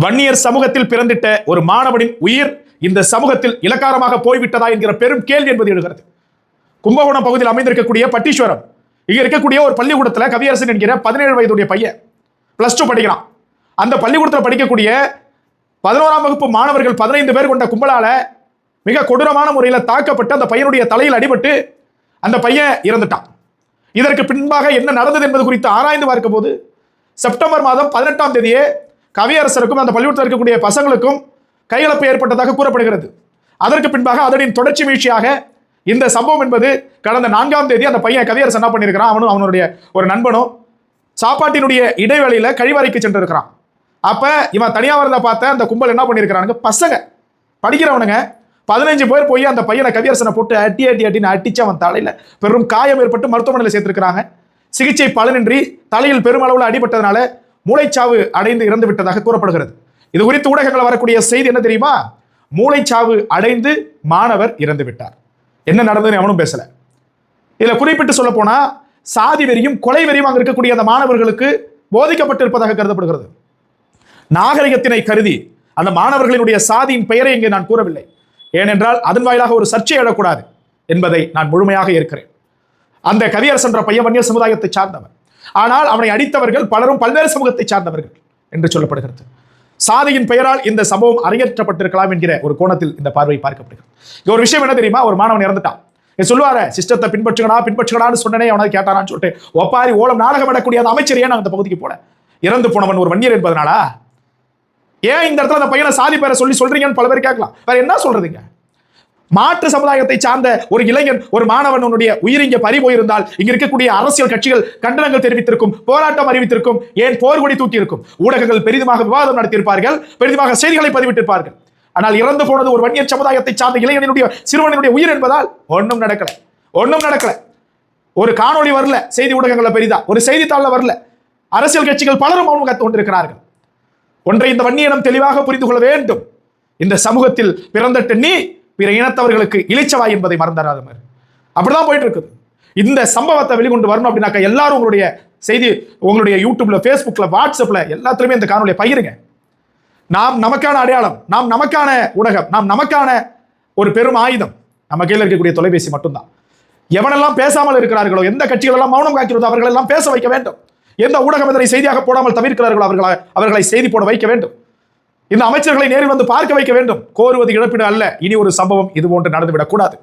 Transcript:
வன்னியர் சமூகத்தில் பிறந்திட்ட ஒரு மாணவனின் உயிர் இந்த சமூகத்தில் இலக்காரமாக போய்விட்டதா என்கிற பெரும் கேள்வி என்பது எழுகிறது. கும்பகோணம் பகுதியில் அமைந்திருக்கக்கூடிய பட்டீஸ்வரம் இங்க இருக்கக்கூடிய ஒரு பள்ளிக்கூடத்தில் கவியரசன் என்கிற 17 வயதுடைய பையன் +2 படிக்கிறான். அந்த பள்ளிக்கூடத்தில் படிக்கக்கூடிய 11ஆம் வகுப்பு மாணவர்கள் 15 பேர் கொண்ட கும்பலால மிக கொடூரமான முறையில் தாக்கப்பட்டு அந்த பையனுடைய தலையில் அடிபட்டு அந்த பையன் இறந்துட்டான். இதற்கு பின்பாக என்ன நடந்தது என்பது குறித்து ஆராய்ந்து பார்க்கும் போது செப்டம்பர் மாதம் 18ஆம் தேதியே கவியரசருக்கும் அந்த பள்ளிக்கூடத்தில் இருக்கக்கூடிய பசங்களுக்கும் கைகலப்பு ஏற்பட்டதாக கூறப்படுகிறது. அதற்கு பின்பாக அதனின் தொடர்ச்சி வீழ்ச்சியாக இந்த சம்பவம் என்பது கடந்த 4ஆம் தேதி அந்த பையன் கவியரசன் என்ன பண்ணியிருக்கிறான், அவனுடைய ஒரு நண்பனும் சாப்பாட்டினுடைய இடைவெளியில கழிவறைக்கு சென்று இருக்கிறான். அப்ப இவன் தனியா வரத பார்த்த அந்த கும்பல் என்ன பண்ணியிருக்கிறானுங்க, பசங்க படிக்கிறவனுங்க 15 பேர் போய் அந்த பையனை கவியரசனை போட்டு அட்டின்னு அடிச்சு அவன் தலையில பெரும் காயம் ஏற்பட்டு மருத்துவமனையில் சேர்த்திருக்கிறாங்க. சிகிச்சை பலனின்றி தலையில் பெருமளவில் அடிபட்டதனால மூளைச்சாவு அடைந்து இறந்து விட்டதாக கூறப்படுகிறது. இது குறித்து ஊடகங்கள் வரக்கூடிய செய்தி என்ன தெரியுமா, மூளைச்சாவு அடைந்து மாணவர் இறந்து விட்டார். என்ன நடந்ததுன்னு அவனும் பேசல. இதுல குறிப்பிட்டு சொல்ல போனா சாதி வெறியும் கொலை வெறியும் அங்க இருக்கக்கூடிய அந்த மாணவர்களுக்கு போதிக்கப்பட்டிருப்பதாக கருதப்படுகிறது. நாகரிகத்தினை கருதி அந்த மாணவர்களினுடைய சாதியின் பெயரை இங்கே நான் கூறவில்லை. ஏனென்றால் அதன் வாயிலாக ஒரு சர்ச்சை எழக்கூடாது என்பதை நான் முழுமையாக ஏற்கிறேன். அந்த கவியரசன் என்ற பையன் வன்னியர் சமுதாயத்தை சார்ந்தவன். ஆனால் அவனை அடித்தவர்கள் பலரும் பல்வேறு சமூகத்தை சார்ந்தவர்கள் என்று சொல்லப்படுகிறது. சாதியின் பெயரால் இந்த சம்பவம் அரங்கேற்றப்பட்டிருக்கலாம் என்கிற ஒரு கோணத்தில் இந்த பார்வை பார்க்கப்படுகிறது. ஒரு விஷயம் என்ன தெரியுமா, ஒரு மாணவன் இறந்துட்டான். சொல்லுவாரு சிஸ்டத்தை பின்பற்றுகடான்னு சொன்னனே, அவனை கேட்டானான்னு சொல்லிட்டு ஒப்பாரி ஓலம் நாடகம் விடக்கூடிய அந்த அமைச்சர் ஏன் அந்த பகுதிக்கு போல இறந்து போனவன் ஒரு வன்னியர் என்பதனாலா? ஏன் இந்த இடத்துல அந்த பையனை சாதி பேரை சொல்றீங்கன்னு பல பேர் கேட்கலாம். வேற என்ன சொல்றதுங்க? மாற்று சமுதாயத்தை சார்ந்த ஒரு இளைஞன் ஒரு மாணவனுடைய உயிர் இங்கே பறி போயிருந்தால் இங்க இருக்கக்கூடிய அரசியல் கட்சிகள் கண்டனங்கள் தெரிவித்திருக்கும், போராட்டம் அறிவித்திருக்கும், ஏன் போர்கொடி தூக்கி இருக்கும், ஊடகங்கள் பெரிதுமாக விவாதம் நடத்தியிருப்பார்கள், பெரிதுமாக செய்திகளை பதிவிட்டிருப்பார்கள். ஆனால் இறந்து போனது ஒரு வன்னியர் சமுதாயத்தை சார்ந்த இளைஞனுடைய சிறுவனுடைய உயிர் என்பதால் ஒன்றும் நடக்கல. ஒரு காணொளி வரல, செய்தி ஊடகங்களை பெரிதா ஒரு செய்தித்தாள்ல வரல. அரசியல் கட்சிகள் பலரும் மௌனம் காத்துக் கொண்டிருக்கிறார்கள். ஒன்றை இந்த வன்னியினம் தெளிவாக புரிந்து கொள்ள வேண்டும். இந்த சமூகத்தில் பிறந்தட்டு நீ பிற இனத்தவர்களுக்கு இளிச்சவாய் என்பதை மறந்துடாத மாதிரி அப்படிதான் போயிட்டு இருக்குது. இந்த சம்பவத்தை வெளிக்கொண்டு வரணும் அப்படின்னாக்கா எல்லாரும் உங்களுடைய செய்தி, உங்களுடைய யூடியூப்ல, ஃபேஸ்புக்ல, வாட்ஸ்அப்ல எல்லாத்துலயுமே இந்த காணொலியை பகிருங்க. நாம் நமக்கான அடையாளம், நாம் நமக்கான ஊடகம், நாம் நமக்கான ஒரு பெரும் ஆயுதம் நம்ம கையில் இருக்கக்கூடிய தொலைபேசி மட்டும்தான். எவனெல்லாம் பேசாமல் இருக்கிறார்களோ, எந்த கட்சிகள் எல்லாம் மௌனம் காக்கிறதோ அவர்கள் எல்லாம் பேச வைக்க வேண்டும். எந்த ஊடகம் இதனை செய்தியாக போடாமல் தவிர்க்கிறார்களோ அவர்களை செய்தி போட வைக்க வேண்டும். இந்த அமைச்சர்களை நேரில் வந்து பார்க்க வைக்க வேண்டும். கோருவது இழப்பீடு அல்ல. இனி ஒரு சம்பவம் இது போன்று நடந்துவிடக் கூடாது.